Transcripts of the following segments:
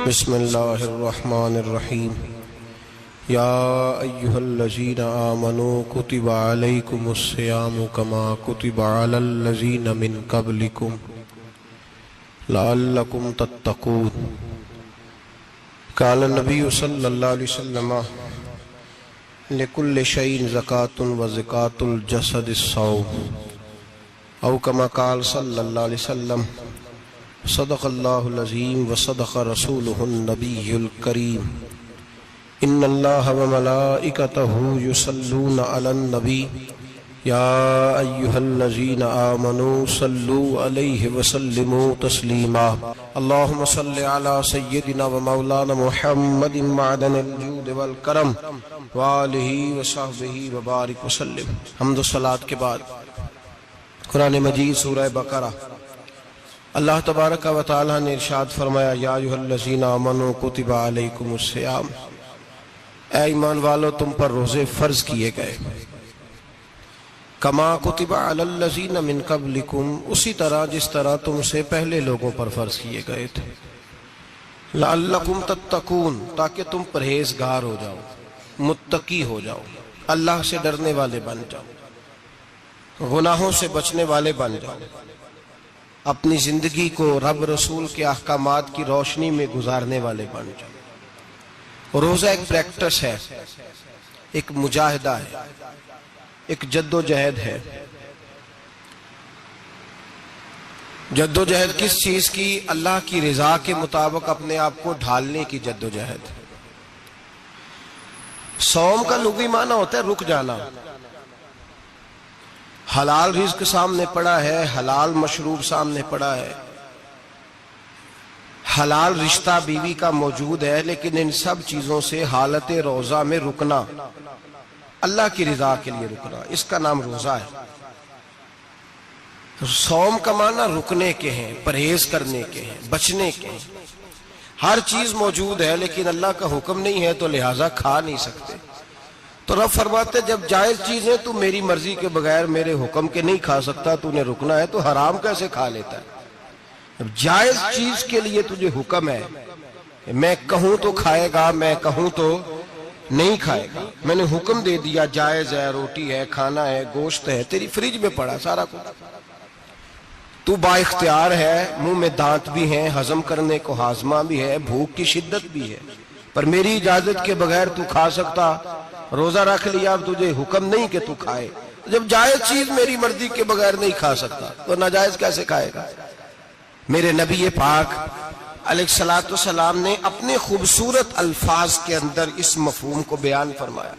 بسم اللہ الرحمن الرحیم یا ایہا الذین آمنوا کتب علیکم الصیام کما کتب علی الذین من قبلکم لعلکم تتقون۔ قال النبی صلی اللہ علیہ وسلم لکل شیء زکاۃ وزکاۃ الجسد الصوم، او کما قال صلی اللہ علیہ وسلم صدق اللہ العظیم وصدق رسولہ النبی الکریم۔ ان اللہ وملائکتہ یصلون علی النبی یا ایہا الذین آمنوا صلوا علیہ وسلموا تسلیما۔ اللہم صل علی سیدنا ومولانا محمد معدن الجود والکرم وآلہ وصحبہ وبارک وسلم۔ حمد و صلاۃ کے بعد قرآن مجید سورہ بقرہ، اللہ تبارک و تعالی نے ارشاد فرمایا یا ایھا الذین آمنوا کتب علیکم الصیام، اے ایمان والو تم پر روزے فرض کیے گئے، کما کتب علی الذین من قبلکم، اسی طرح جس طرح تم سے پہلے لوگوں پر فرض کیے گئے تھے، لعلکم تتقون، تاکہ تم پرہیزگار ہو جاؤ، متقی ہو جاؤ، اللہ سے ڈرنے والے بن جاؤ، گناہوں سے بچنے والے بن جاؤ، اپنی زندگی کو رب رسول کے احکامات کی روشنی میں گزارنے والے بن جاؤ۔ روزہ ایک پریکٹس ہے، ایک مجاہدہ ہے، ایک جد و جہد ہے۔ جد و جہد کس چیز کی؟ اللہ کی رضا کے مطابق اپنے آپ کو ڈھالنے کی جد و جہد۔ صوم کا لغوی معنی ہوتا ہے رک جانا۔ حلال رزق سامنے پڑا ہے، حلال مشروب سامنے پڑا ہے، حلال رشتہ بیوی کا موجود ہے، لیکن ان سب چیزوں سے حالت روزہ میں رکنا، اللہ کی رضا کے لیے رکنا، اس کا نام روزہ ہے۔ صوم کا معنی رکنے کے ہیں، پرہیز کرنے کے ہیں، بچنے کے ہیں۔ ہر چیز موجود ہے لیکن اللہ کا حکم نہیں ہے تو لہٰذا کھا نہیں سکتے۔ تو رب فرماتے جب جائز چیزیں تو میری مرضی کے بغیر میرے حکم کے نہیں کھا سکتا، تو نے رکنا ہے تو حرام کیسے کھا لیتا ہے؟ اب جائز چیز کے لیے تجھے حکم ہے، میں کہوں تو کھائے گا، میں کہوں تو نہیں کھائے گا۔ میں نے حکم دے دیا جائز ہے، روٹی ہے، کھانا ہے، گوشت ہے، تیری فریج میں پڑا سارا کچھ، تو با اختیار ہے، منہ میں دانت بھی ہیں، ہضم کرنے کو ہاضمہ بھی ہے، بھوک کی شدت بھی ہے، پر میری اجازت کے بغیر تو کھا سکتا۔ روزہ رکھ لیا، اب تجھے حکم نہیں کہ تو کھائے۔ جب جائز چیز میری مرضی کے بغیر نہیں کھا سکتا تو ناجائز کیسے کھائے گا؟ میرے نبی پاک علیہ الصلوۃ والسلام نے اپنے خوبصورت الفاظ کے اندر اس مفہوم کو بیان فرمایا۔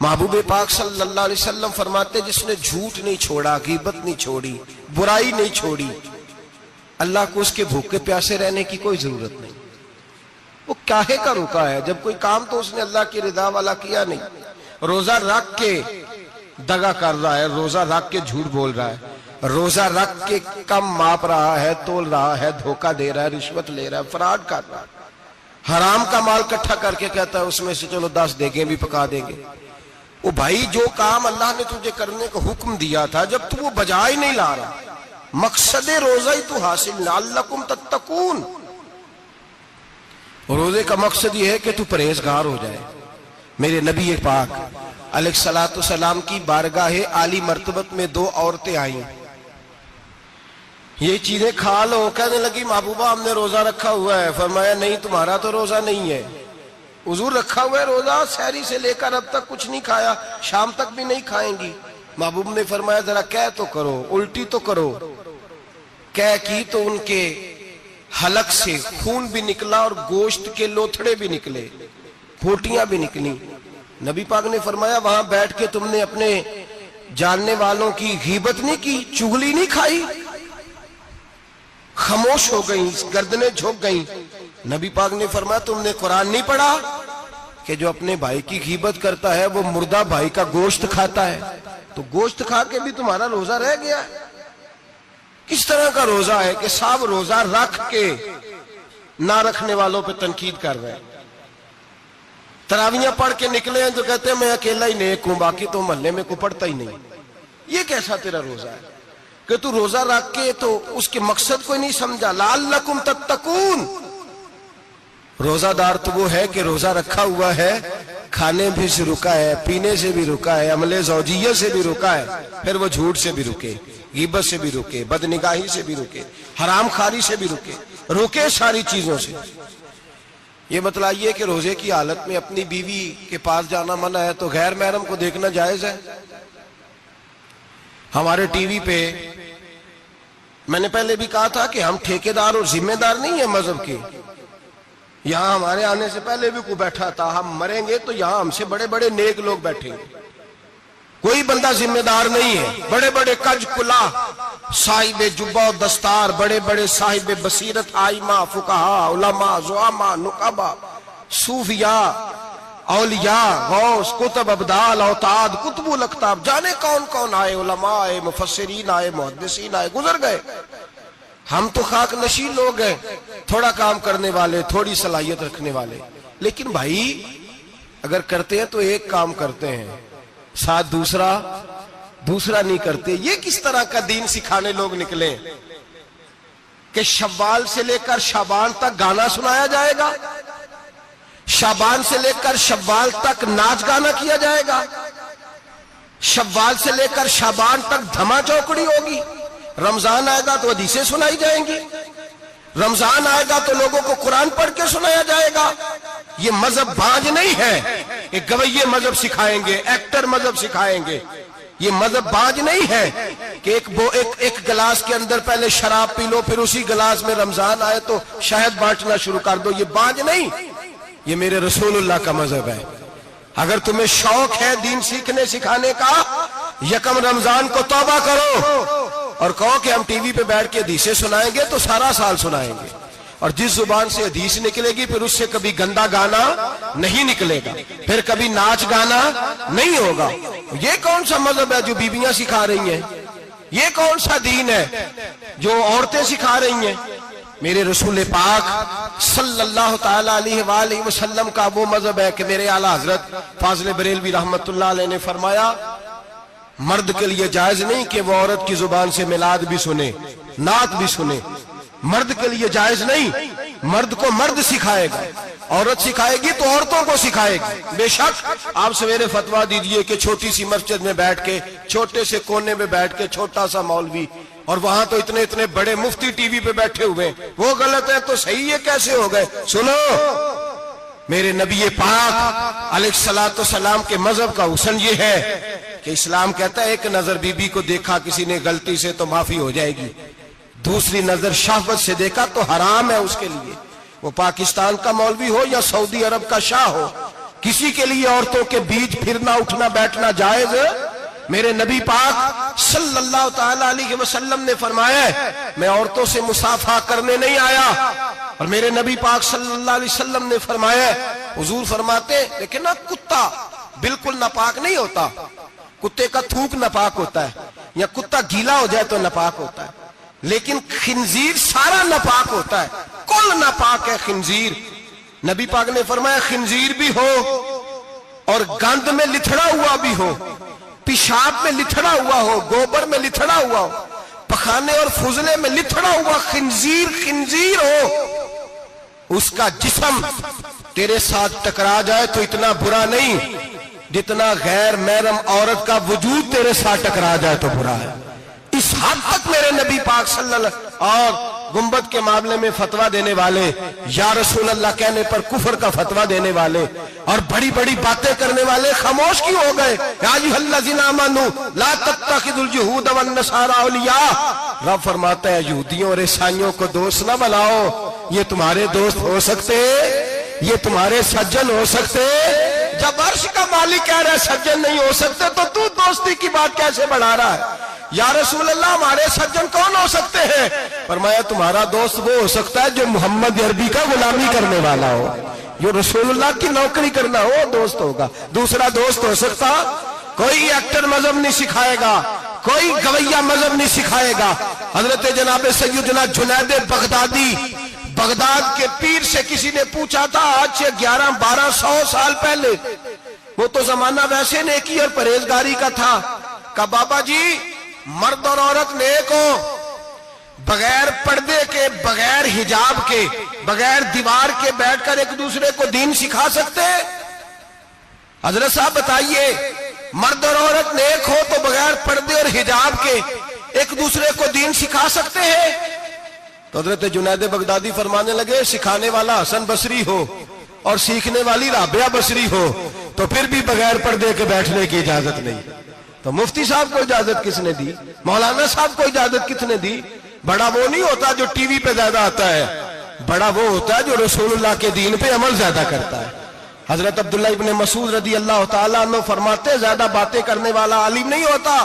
محبوب پاک صلی اللہ علیہ وسلم فرماتے جس نے جھوٹ نہیں چھوڑا، غیبت نہیں چھوڑی، برائی نہیں چھوڑی، اللہ کو اس کے بھوکے پیاسے رہنے کی کوئی ضرورت نہیں۔ وہ کاہے کا رکا ہے؟ جب کوئی کام تو اس نے اللہ کی رضا والا کیا نہیں۔ روزہ رکھ کے دغا کر رہا ہے، روزہ رکھ کے جھوٹ بول رہا ہے، روزہ رکھ کے کم ماپ رہا ہے، تول رہا ہے، دھوکہ دے رہا ہے، رشوت لے رہا ہے، فراڈ کر رہا ہے، حرام کا مال کٹھا کر کے کہتا ہے اس میں سے چلو 10 دیگیں بھی پکا دیں گے۔ وہ بھائی جو کام اللہ نے تجھے کرنے کا حکم دیا تھا، جب تو وہ بجا ہی نہیں لا رہا، مقصد روزہ ہی تو حاصل، لعلکم تتقون۔ روزے کا مقصد یہ ہے کہ تو پرہیزگار ہو جائے۔ میرے نبی پاک علیہ الصلوۃ والسلام کی بارگاہ عالی مرتبت میں 2 عورتیں آئیں، یہ چیزیں کھا لو، کہنے لگی محبوبہ ہم نے روزہ رکھا ہوا ہے۔ فرمایا نہیں، تمہارا تو روزہ نہیں ہے، حضور رکھا ہوا ہے روزہ، سحری سے لے کر اب تک کچھ نہیں کھایا، شام تک بھی نہیں کھائیں گی۔ محبوب نے فرمایا ذرا کہہ تو کرو، الٹی تو کرو۔ کہہ کی تو ان کے حلق سے خون بھی نکلا اور گوشت کے لوتھڑے بھی نکلے، پھوٹیاں بھی نکلی۔ نبی پاک نے فرمایا وہاں بیٹھ کے تم نے اپنے جاننے والوں کی غیبت نہیں کی، چغلی نہیں کھائی؟ خاموش ہو گئیں، گردنیں جھک گئیں۔ نبی پاک نے فرمایا تم نے قرآن نہیں پڑھا کہ جو اپنے بھائی کی غیبت کرتا ہے وہ مردہ بھائی کا گوشت کھاتا ہے؟ تو گوشت کھا کے بھی تمہارا روزہ رہ گیا ہے۔ کس طرح کا روزہ ہے کہ صاحب روزہ رکھ کے نہ رکھنے والوں پہ تنقید کر رہے ہیں۔ تراویحاں پڑھ کے نکلے ہیں جو کہتے ہیں میں اکیلا ہی نیک ہوں، باقی تو محلے میں کوئی پڑھتا ہی نہیں۔ یہ کیسا تیرا روزہ ہے کہ تو روزہ رکھ کے تو اس کے مقصد کو نہیں سمجھا؟ لعلکم تتقون، روزہ دار تو وہ ہے کہ روزہ رکھا ہوا ہے، کھانے بھی سے رکا ہے، پینے سے بھی رکا ہے، عمل زوجیہ سے بھی رکا ہے، پھر وہ جھوٹ سے بھی رکے، غیبت سے بھی رکے، بدنگاہی سے بھی رکے، حرام خواری سے بھی رکے ساری چیزوں سے۔ یہ بتلائیے کہ روزے کی حالت میں اپنی بیوی کے پاس جانا منع ہے تو غیر محرم کو دیکھنا جائز ہے؟ ہمارے ٹی وی پہ میں نے پہلے بھی کہا تھا کہ ہم ٹھیکیدار اور ذمہ دار نہیں ہیں مذہب کے۔ یہاں ہمارے آنے سے پہلے بھی کوئی بیٹھا تھا، ہم مریں گے تو یہاں ہم سے بڑے بڑے نیک لوگ بیٹھیں گے، کوئی بندہ ذمہ دار نہیں ہے۔ بڑے بڑے کج کلا، صاحب جبہ و دستار، بڑے بڑے صاحب بصیرت، آئمہ، فقہاء، علماء، زعماء، نقبہ، صوفیاء، اولیاء، غوث، کتب، ابدال، اوتاد، کتب الاقطاب، جانے کون کون آئے، علماء آئے، مفسرین آئے، محدثین آئے، گزر گئے۔ ہم تو خاک نشین لوگ ہیں، تھوڑا کام کرنے والے، تھوڑی صلاحیت رکھنے والے۔ لیکن بھائی اگر کرتے ہیں تو ایک کام کرتے ہیں، ساتھ دوسرا نہیں کرتے۔ یہ کس طرح کا دین سکھانے لوگ نکلے کہ شوال سے لے کر شعبان تک گانا سنایا جائے گا، شعبان سے لے کر شوال تک ناچ گانا کیا جائے گا، شوال سے لے کر شعبان تک دھما چوکڑی ہوگی، رمضان آئے گا تو حدیثیں سنائی جائیں گی، رمضان آئے گا تو لوگوں کو قرآن پڑھ کے سنایا جائے گا۔ یہ مذہب بانج نہیں ہے کہ گویے مذہب سکھائیں گے، ایکٹر مذہب سکھائیں گے۔ یہ مذہب بانج نہیں ہے کہ ایک گلاس کے اندر پہلے شراب پی لو، پھر اسی گلاس میں رمضان آئے تو شہد بانٹنا شروع کر دو۔ یہ بانج نہیں، یہ میرے رسول اللہ کا مذہب ہے۔ اگر تمہیں شوق ہے دین سیکھنے سکھانے کا، یکم رمضان کو توبہ کرو اور کہو کہ ہم ٹی وی پہ بیٹھ کے حدیثیں سنائیں گے تو سارا سال سنائیں گے، اور جس زبان سے حدیث نکلے گی پھر اس سے کبھی گندا گانا نہیں نکلے گا، پھر کبھی ناچ گانا نہیں ہوگا۔ یہ کون سا مذہب ہے جو بیویاں سکھا رہی ہیں؟ یہ کون سا دین ہے جو عورتیں سکھا رہی ہیں؟ میرے رسول پاک صلی اللہ تعالی علیہ وآلہ وسلم کا وہ مذہب ہے کہ میرے اعلیٰ حضرت فاضل بریلوی رحمت اللہ علیہ نے فرمایا، مرد کے لیے جائز نہیں کہ وہ عورت کی زبان سے میلاد بھی سنے، نعت بھی سنے۔ مرد کے لیے جائز نہیں، مرد کو مرد سکھائے گا، عورت سکھائے گی تو عورتوں کو سکھائے گی۔ بے شک آپ سویرے فتویٰ دیجئے کہ چھوٹی سی مسجد میں بیٹھ کے، چھوٹے سے کونے میں بیٹھ کے چھوٹا سا مولوی، اور وہاں تو اتنے بڑے مفتی ٹی وی پہ بیٹھے ہوئے، وہ غلط ہے تو صحیح یہ کیسے ہو گئے؟ سنو، میرے نبی پاک علیہ الصلوۃ والسلام کے مذہب کا حسن یہ ہے کہ اسلام کہتا ہے ایک نظر بی بی کو دیکھا کسی نے غلطی سے تو معافی ہو جائے گی، دوسری نظر شہوت سے دیکھا تو حرام ہے اس کے لیے، وہ پاکستان کا مولوی ہو یا سعودی عرب کا شاہ ہو، کسی کے لیے عورتوں کے بیچ پھرنا اٹھنا بیٹھنا جائز ہے۔ میرے نبی پاک صلی اللہ تعالی علیہ وسلم نے فرمایا ہے میں عورتوں سے مصافحہ کرنے نہیں آیا، اور میرے نبی پاک صلی اللہ علیہ وسلم نے فرمایا ہے، حضور فرماتے لیکن نا کتا بالکل ناپاک نہیں ہوتا، کتے کا تھوک ناپاک ہوتا ہے، یا کتا گیلا ہو جائے تو ناپاک ہوتا ہے، لیکن خنزیر سارا ناپاک ہوتا ہے، کل ناپاک ہے خنزیر۔ نبی پاک نے فرمایا خنزیر بھی ہو اور گند میں لتھڑا ہوا بھی ہو، پیشاب میں لتھڑا ہوا ہو، گوبر میں لتھڑا ہوا ہو، پخانے اور فضلے میں لتھڑا ہوا خنزیر ہو، اس کا جسم تیرے ساتھ ٹکرا جائے تو اتنا برا نہیں جتنا غیر محرم عورت کا وجود تیرے ساتھ ٹکرا جائے تو برا ہے۔ اس حد تک میرے نبی پاک صلی اللہ علیہ وسلم اور گنبد کے معاملے میں فتویٰ دینے والے، یا رسول اللہ کہنے پر کفر کا فتویٰ دینے والے اور بڑی بڑی باتیں کرنے والے خاموش کیوں ہو گئے؟ یا ایھا الذین آمنوا لا تتخذوا اليہود والنصارى اولیاء، رب فرماتا ہے یہودیوں اور عیسائیوں کو دوست نہ بناؤ، یہ تمہارے دوست ہو سکتے، یہ تمہارے سجن ہو سکتے؟ جب عرش کا مالک کہہ رہا ہے سجن نہیں ہو سکتے تو دوستی کی بات کیسے بڑھا رہا ہے؟ یا رسول اللہ ہمارے سجن کون ہو سکتے ہیں؟ فرمایا تمہارا دوست وہ ہو سکتا ہے جو محمد عربی کا غلامی کرنے والا ہو، جو رسول اللہ کی نوکری کرنا ہو دوست ہوگا۔ دوسرا دوست ہو سکتا؟ کوئی ایکٹر مذہب نہیں سکھائے گا، کوئی گویہ مذہب نہیں سکھائے گا۔ حضرت جناب سیدنا جنید بغدادی، بغداد کے پیر سے کسی نے پوچھا تھا آج سے 1100-1200 سال پہلے، وہ تو زمانہ ویسے نیکی اور پرہیزگاری کا تھا، کہا بابا جی مرد اور عورت نیک ہو، بغیر پردے کے، بغیر حجاب کے، بغیر دیوار کے بیٹھ کر ایک دوسرے کو دین سکھا سکتے ہیں؟ حضرت صاحب بتائیے، مرد اور عورت نیک ہو تو بغیر پردے اور حجاب کے ایک دوسرے کو دین سکھا سکتے ہیں؟ تو حضرت جنید بغدادی فرمانے لگے، سکھانے والا حسن بصری ہو اور سیکھنے والی رابعہ بصری ہو تو پھر بھی بغیر پردے کے بیٹھنے کی اجازت نہیں۔ تو مفتی صاحب کو اجازت کس نے دی؟ مولانا صاحب کو اجازت کس نے دی؟ بڑا وہ نہیں ہوتا جو ٹی وی پہ زیادہ آتا ہے، بڑا وہ ہوتا ہے جو رسول اللہ کے دین پہ عمل زیادہ کرتا ہے۔ حضرت عبداللہ ابن مسعود رضی اللہ تعالیٰ عنہ فرماتے، زیادہ باتیں کرنے والا عالم نہیں ہوتا۔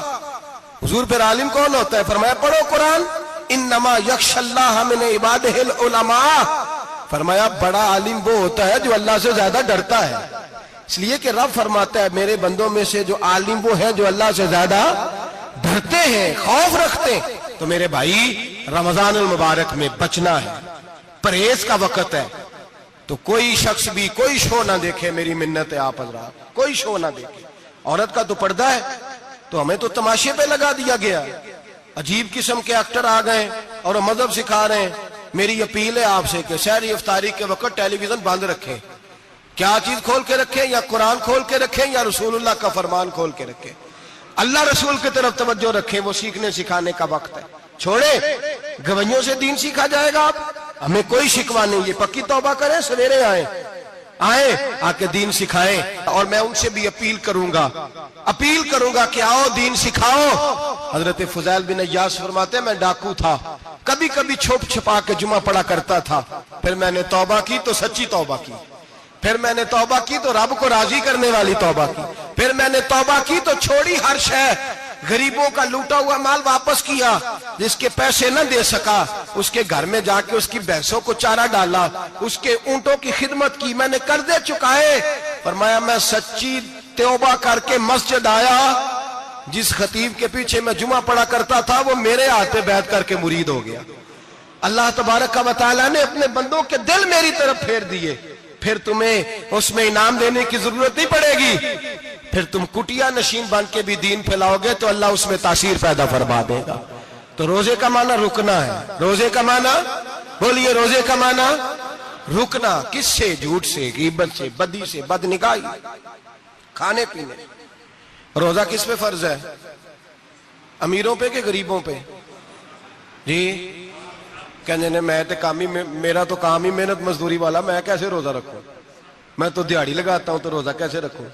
حضور پھر عالم کون ہوتا ہے؟ فرمایا پڑھو قرآن، انما یخشی اللہ من عبادہ العلماء۔ فرمایا بڑا عالم وہ ہوتا ہے جو اللہ سے زیادہ ڈرتا ہے، اس لیے کہ رب فرماتا ہے میرے بندوں میں سے جو عالم وہ ہیں جو اللہ سے زیادہ ڈرتے ہیں، خوف رکھتے ہیں۔ تو میرے بھائی رمضان المبارک میں بچنا ہے، پرہیز کا وقت ہے، تو کوئی شخص بھی کوئی شو نہ دیکھے، میری منت ہے آپ حضرات، کوئی شو نہ دیکھے۔ عورت کا تو پردہ ہے تو ہمیں تو تماشے پہ لگا دیا گیا، عجیب قسم کے ایکٹر آ گئے اور وہ مذہب سکھا رہے ہیں۔ میری اپیل ہے آپ سے کہ سحری افطاری کے وقت ٹیلی ویژن بند رکھیں۔ کیا چیز کھول کے رکھیں؟ یا قرآن کھول کے رکھیں یا رسول اللہ کا فرمان کھول کے رکھیں، اللہ رسول کی طرف توجہ رکھیں، وہ سیکھنے سکھانے کا وقت ہے۔ چھوڑے گویوں سے دین سیکھا جائے گا، ہمیں کوئی شکوہ نہیں، یہ پکی توبہ کریں، سویرے آئیں آ کے دین سکھائیں۔ اور میں ان سے بھی اپیل کروں گا کہ آؤ دین سکھاؤ۔ حضرت فضیل بن عیاض فرماتے ہیں میں ڈاکو تھا، کبھی کبھی چھپ چھپا کے جمعہ پڑھا کرتا تھا، پھر میں نے توبہ کی تو سچی توبہ کی، پھر میں نے توبہ کی تو رب کو راضی کرنے والی توبہ کی، پھر میں نے توبہ کی تو چھوڑی ہر شے، غریبوں کا لوٹا ہوا مال واپس کیا، جس کے پیسے نہ دے سکا اس کے گھر میں جا کے اس کی بھینسوں کو چارہ ڈالا، اس کے اونٹوں کی خدمت کی، میں نے قرضے چکائے۔ فرمایا میں سچی توبہ کر کے مسجد آیا، جس خطیب کے پیچھے میں جمعہ پڑھا کرتا تھا وہ میرے ہاتھ پہ بیعت کر کے مرید ہو گیا۔ اللہ تبارک و تعالیٰ نے اپنے بندوں کے دل میری طرف پھیر دیے، پھر تمہیں اس میں انعام دینے کی ضرورت نہیں پڑے گی، پھر تم کٹیا نشین بن کے بھی دین پھیلاؤ گے تو اللہ اس میں تاثیر پیدا فرما دے گا۔ تو روزے کا معنی رکنا ہے، روزے کا معنی بولیے، روزے کا معنی رکنا، کس سے؟ جھوٹ سے، غیبت سے، بدی سے، بدنگاہی، کھانے پینے۔ روزہ کس پہ فرض ہے؟ امیروں پہ کہ غریبوں پہ؟ جی کہنے نے میں میرا تو کام ہی محنت مزدوری والا، میں کیسے روزہ رکھوں؟ میں تو دیہڑی لگاتا ہوں تو روزہ کیسے رکھوں؟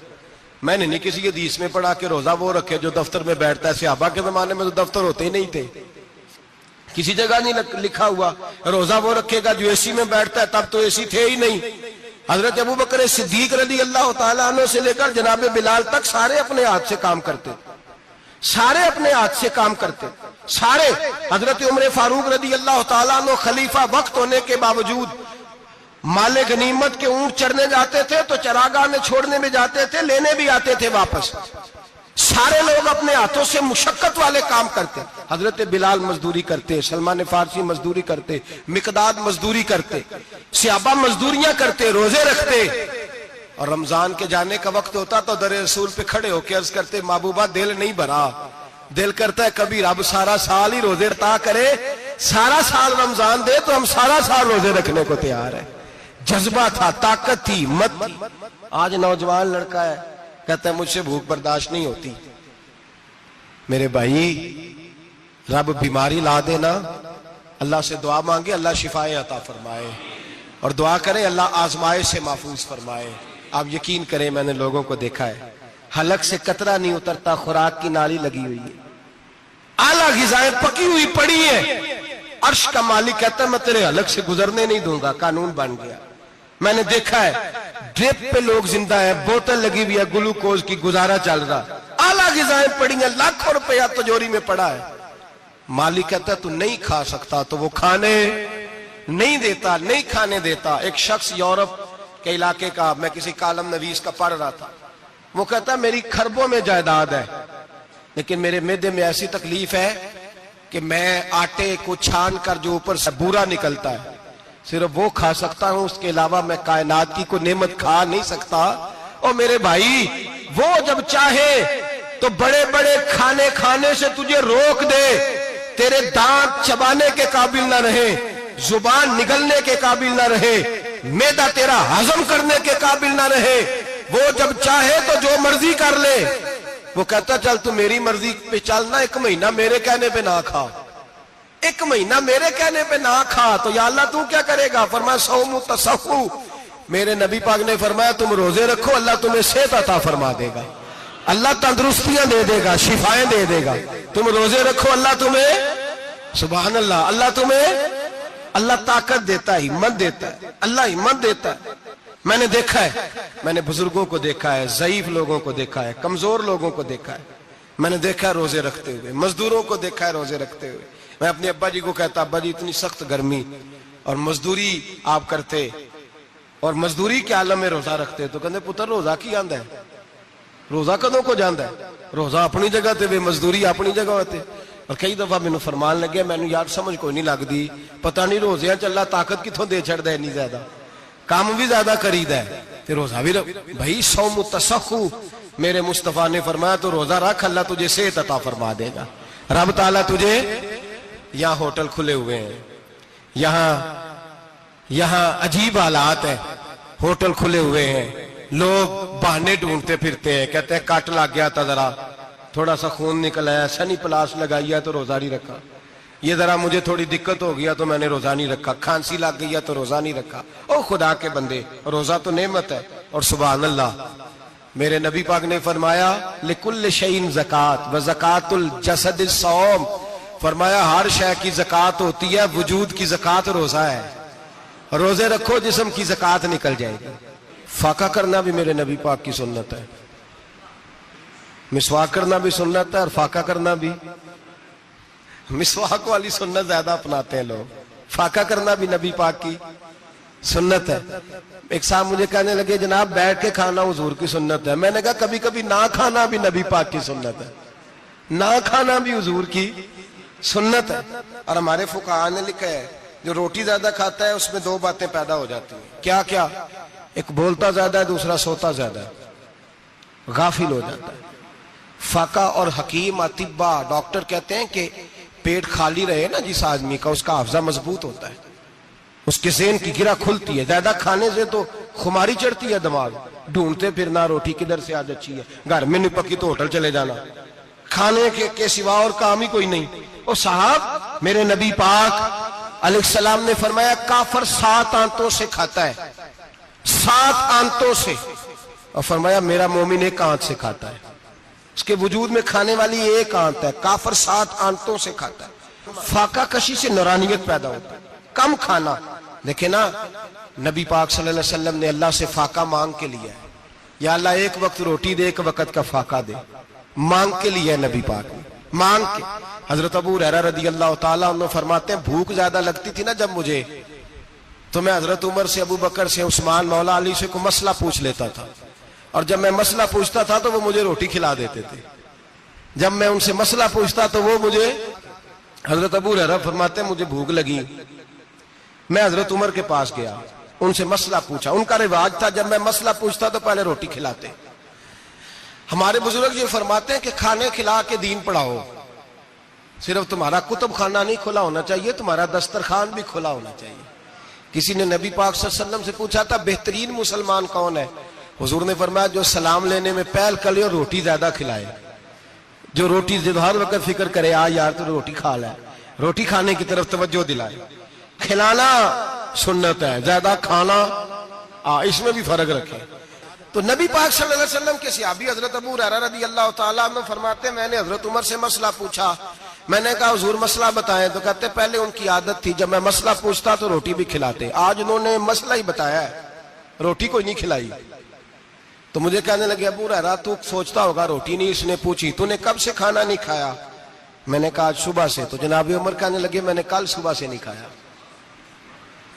میں نے نہیں کسی حدیث میں پڑھا کہ روزہ وہ رکھے جو دفتر میں بیٹھتا ہے۔ صحابہ کے زمانے میں تو دفتر ہوتے ہی نہیں تھے، کسی جگہ نہیں لکھا ہوا روزہ وہ رکھے گا جو اے سی میں بیٹھتا ہے، تب تو اے سی تھے ہی نہیں۔ حضرت ابوبکر صدیق رضی اللہ تعالیٰ عنہ سے لے کر جناب بلال تک سارے اپنے ہاتھ سے کام کرتے، سارے اپنے ہاتھ سے کام کرتے، سارے۔ حضرت عمر فاروق رضی اللہ تعالیٰ عنہ خلیفہ وقت ہونے کے باوجود مال غنیمت کے اونٹ چرنے جاتے تھے تو چراگاہ میں چھوڑنے میں جاتے تھے، لینے بھی آتے تھے واپس۔ سارے لوگ اپنے ہاتھوں سے مشقت والے کام کرتے، حضرت بلال مزدوری کرتے، سلمان فارسی مزدوری کرتے، مقداد مزدوری کرتے، صحابہ مزدوریاں کرتے، روزے رکھتے۔ اور رمضان کے جانے کا وقت ہوتا تو در رسول پہ کھڑے ہو کے عرض کرتے محبوبہ دل نہیں بھرا، دل کرتا ہے کبھی رب سارا سال ہی روزے عطا کرے، سارا سال رمضان دے تو ہم سارا سال روزے رکھنے کو تیار ہیں۔ جذبہ تھا، طاقت تھی، ہمت تھی۔ آج نوجوان لڑکا ہے کہتا ہے مجھ سے بھوک برداشت نہیں ہوتی۔ میرے بھائی رب بیماری لا دینا، اللہ سے دعا مانگے اللہ شفائیں عطا فرمائے، اور دعا کریں اللہ آزمائش سے محفوظ فرمائے۔ آپ یقین کریں میں نے لوگوں کو دیکھا ہے حلق سے قطرہ نہیں اترتا، خوراک کی نالی لگی ہوئی ہے، اعلیٰ غذائیں پکی ہوئی پڑی ہیں، عرش کا مالک کہتا ہے میں تیرے حلق سے گزرنے نہیں دوں گا، قانون بن گیا۔ میں نے دیکھا ہے ڈرپ پہ لوگ زندہ ہیں، بوتل لگی ہوئی ہے، گلوکوز کی، گزارا چل رہا، اعلیٰ غذائیں پڑی ہیں، لاکھوں روپیہ تجوری میں پڑا ہے۔ مالک کہتا ہے تو نہیں کھا سکتا تو وہ کھانے نہیں دیتا، نہیں کھانے دیتا۔ ایک شخص یورپ کے علاقے کا، میں کسی کالم نویس کا پڑھ رہا تھا، وہ کہتا ہے میری خربوں میں جائیداد ہے لیکن میرے معدے میں ایسی تکلیف ہے کہ میں آٹے کو چھان کر جو اوپر سے بورا نکلتا ہے صرف وہ کھا سکتا ہوں، اس کے علاوہ میں کائنات کی کوئی نعمت کھا نہیں سکتا۔ اور میرے بھائی وہ جب چاہے تو بڑے بڑے کھانے کھانے سے تجھے روک دے، تیرے دانت چبانے کے قابل نہ رہے، زبان نگلنے کے قابل نہ رہے، معدہ تیرا ہضم کرنے کے قابل نہ رہے، وہ جب چاہے تو جو مرضی کر لے۔ وہ کہتا چل تو میری مرضی پہ چلنا، 1 مہینہ میرے کہنے پہ نہ کھا، 1 مہینہ میرے کہنے پہ نہ کھا، تو یا اللہ تو کیا کرے گا؟ فرمایا صوم تصحو، میرے نبی پاک نے فرمایا تم روزے رکھو، اللہ تمہیں صحت عطا فرما دے گا، اللہ تندرستیاں دے دے گا، شفائیں دے دے گا۔ تم روزے رکھو، اللہ تمہیں، سبحان اللہ، اللہ طاقت دیتا ہے، ہمت دیتا ہے، اللہ ہمت دیتا ہے۔ میں نے دیکھا ہے، میں نے بزرگوں کو دیکھا ہے، ضعیف لوگوں کو دیکھا ہے، کمزور لوگوں کو دیکھا ہے، میں نے دیکھا ہے روزے رکھتے ہوئے، مزدوروں کو دیکھا ہے روزے رکھتے ہوئے۔ میں اپنے ابا جی کو کہتا ابا جی اتنی سخت گرمی اور مزدوری آپ کرتے اور مزدوری کے عالم میں روزہ رکھتے، تو کہتے پتر روزہ کی آندا ہے، روزہ کدوں کو جاندا ہے، روزہ اپنی جگہ تے وے مزدوری اپنی جگہ ہوتے۔ اور کئی دفعہ مینوں فرمان لگے، مینوں یار سمجھ کوئی نہیں لگدی، پتہ نہیں روزیاں چ اللہ طاقت کتھوں دے چھڑدا ہے، نہیں زیادہ کام بھی زیادہ کریدا ہے تے روزہ بھی بھائی صوم تصحو، میرے مصطفیٰ نے فرمایا تو روزہ رکھ، اللہ تجھے صحت عطا فرما دے گا۔ رب تعالیٰ تجھے، یہاں ہوٹل کھلے ہوئے ہیں، یہاں عجیب حالات ہیں، ہوٹل کھلے ہوئے ہیں، لوگ بہانے ڈھونڈتے پھرتے ہیں، کہتے ہیں کٹ لگ گیا تھا، ذرا تھوڑا سا خون نکل آیا، سنی پلاس لگائی ہے تو روزہ نہیں رکھا، یہ ذرا مجھے تھوڑی دقت ہو گیا تو میں نے روزہ نہیں رکھا، کھانسی لگ گئی ہے تو روزہ نہیں رکھا۔ او خدا کے بندے، روزہ تو نعمت ہے، اور سبحان اللہ میرے نبی پاک نے فرمایا لکل شیء زکات و زکات الجسد الصوم، فرمایا ہر شے کی زکات ہوتی ہے، وجود کی زکات روزہ ہے، روزے رکھو جسم کی زکات نکل جائے گی۔ فاقہ کرنا بھی میرے نبی پاک کی سنت ہے، مسواک کرنا بھی سنت ہے، اور فاقہ کرنا بھی، مسواک والی سنت زیادہ اپناتے ہیں لوگ، فاقہ کرنا بھی نبی پاک کی سنت ہے۔ ایک صاحب مجھے کہنے لگے جناب بیٹھ کے کھانا حضور کی سنت ہے، میں نے کہا کبھی کبھی نہ کھانا بھی نبی پاک کی سنت ہے، نہ کھانا بھی حضور کی سنت ہے۔ اور ہمارے فقہاء نے لکھا ہے جو روٹی زیادہ کھاتا ہے اس میں 2 باتیں پیدا ہو جاتی ہیں، کیا کیا؟ ایک بولتا زیادہ ہے، دوسرا سوتا زیادہ ہے، غافل ہو جاتا ہے۔ فقہ اور حکیم اطباء ڈاکٹر کہتے ہیں کہ پیٹ خالی رہے نا جس آدمی کا، اس کا حافظہ مضبوط ہوتا ہے، اس کے ذہن کی گرہ کھلتی ہے، زیادہ کھانے سے تو خماری چڑھتی ہے، دماغ ڈھونڈتے پھرنا روٹی کدھر سے آج اچھی ہے، گھر میں نہیں پکی تو ہوٹل چلے جانا، کھانے کے سوا اور کام ہی کوئی نہیں۔ اور صاحب میرے نبی پاک علیہ السلام نے فرمایا کافر 7 آنتوں سے کھاتا ہے، 7 آنتوں سے، اور فرمایا میرا مومن 1 آنت سے کھاتا ہے، اس کے وجود میں کھانے والی 1 آنت ہے، کافر 7 آنتوں سے کھاتا ہے۔ فاقہ کشی سے نورانیت پیدا ہوتا ہے، کم کھانا۔ دیکھیں نا نبی پاک صلی اللہ علیہ وسلم نے اللہ سے فاقہ مانگ کے لیا ہے، یا اللہ 1 وقت روٹی دے، 1 وقت کا فاقہ دے، مانگ کے لیا ہے نبی پاک نے، مانگ کے۔ حضرت ابو ہریرہ رضی اللہ تعالیٰ عنہ فرماتے ہیں بھوک زیادہ لگتی تھی نا جب مجھے، تو میں حضرت عمر سے، ابو بکر سے، عثمان مولا علی سے کوئی مسئلہ پوچھ لیتا تھا، اور جب میں مسئلہ پوچھتا تھا تو وہ مجھے روٹی کھلا دیتے تھے، جب میں ان سے مسئلہ پوچھتا تو وہ مجھے، حضرت ابو ہریرہ فرماتے ہیں مجھے بھوک لگی، میں حضرت عمر کے پاس گیا، ان سے مسئلہ پوچھا، ان کا رواج تھا جب میں مسئلہ پوچھتا تو پہلے روٹی کھلاتے۔ ہمارے بزرگ یہ فرماتے ہیں کہ کھانے کھلا کے دین پڑھاؤ، صرف تمہارا کتب خانہ نہیں کھلا ہونا چاہیے، تمہارا دسترخوان بھی کھلا ہونا چاہیے۔ کسی نے نبی پاک صلی اللہ علیہ وسلم سے پوچھا تھا بہترین مسلمان کون ہے؟ حضور نے فرمایا جو سلام لینے میں پہل کرے اور روٹی زیادہ کھلائے، جو روٹی ہر وقت فکر کرے آ یار تو روٹی کھا لے، روٹی کھانے کی طرف توجہ دلائے۔ کھلانا سنت ہے، زیادہ کھانا اس میں بھی فرق رکھیں۔ تو نبی پاک صلی اللہ علیہ وسلم کے صحابی حضرت ابو ہریرہ رضی اللہ تعالیٰ عنہ فرماتے ہیں میں نے حضرت عمر سے مسئلہ پوچھا، میں نے کہا حضور مسئلہ بتائیں، تو کہتے پہلے ان کی عادت تھی جب میں مسئلہ پوچھتا تو روٹی بھی کھلاتے، آج انہوں نے مسئلہ ہی بتایا ہے، روٹی کوئی نہیں کھلائی۔ تو مجھے کہنے لگے ابو ہریرہ تو سوچتا ہوگا روٹی نہیں اس نے پوچھی، تو نے کب سے کھانا نہیں کھایا؟ میں نے کہا آج صبح سے۔ تو جناب عمر کہنے لگے میں نے کل صبح سے نہیں کھایا۔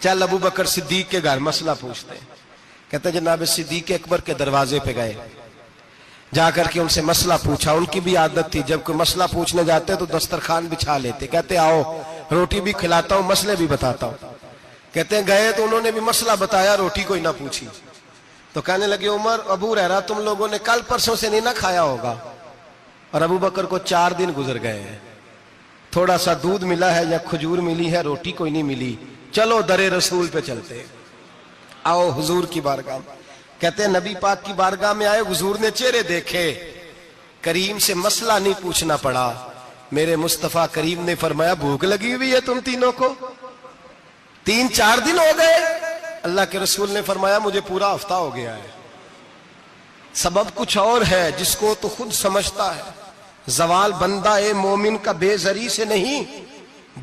چل ابو بکر صدیق کے گھر مسئلہ پوچھتے ہیں، کہتے جناب صدیق اکبر کے دروازے پہ گئے، جا کر کے ان سے مسئلہ پوچھا۔ ان کی بھی عادت تھی جب کوئی مسئلہ پوچھنے جاتے تو دسترخوان بچھا لیتے، کہتے آؤ روٹی بھی کھلاتا ہوں مسئلے بھی بتاتا ہوں۔ کہتے ہیں گئے تو انہوں نے بھی مسئلہ بتایا، روٹی کوئی نہ پوچھی۔ تو کہنے لگے عمر ابو ہریرہ تم لوگوں نے کل پرسوں سے نہیں نہ کھایا ہوگا، اور ابو بکر کو 4 دن گزر گئے ہیں، تھوڑا سا دودھ ملا ہے یا کھجور ملی ہے، روٹی کوئی نہیں ملی، چلو در رسول پہ چلتے، آؤ حضور کی بارگاہ میں۔ کہتے ہیں نبی پاک کی بارگاہ میں آئے، حضور نے چہرے دیکھے، کریم سے مسئلہ نہیں پوچھنا پڑا، میرے مصطفیٰ کریم نے فرمایا بھوک لگی ہوئی ہے تم تینوں کو؟ 3-4 دن ہو گئے؟ اللہ کے رسول نے فرمایا مجھے پورا ہفتہ ہو گیا ہے۔ سبب کچھ اور ہے جس کو تو خود سمجھتا ہے، زوال بندہ مومن کا بے زری سے نہیں،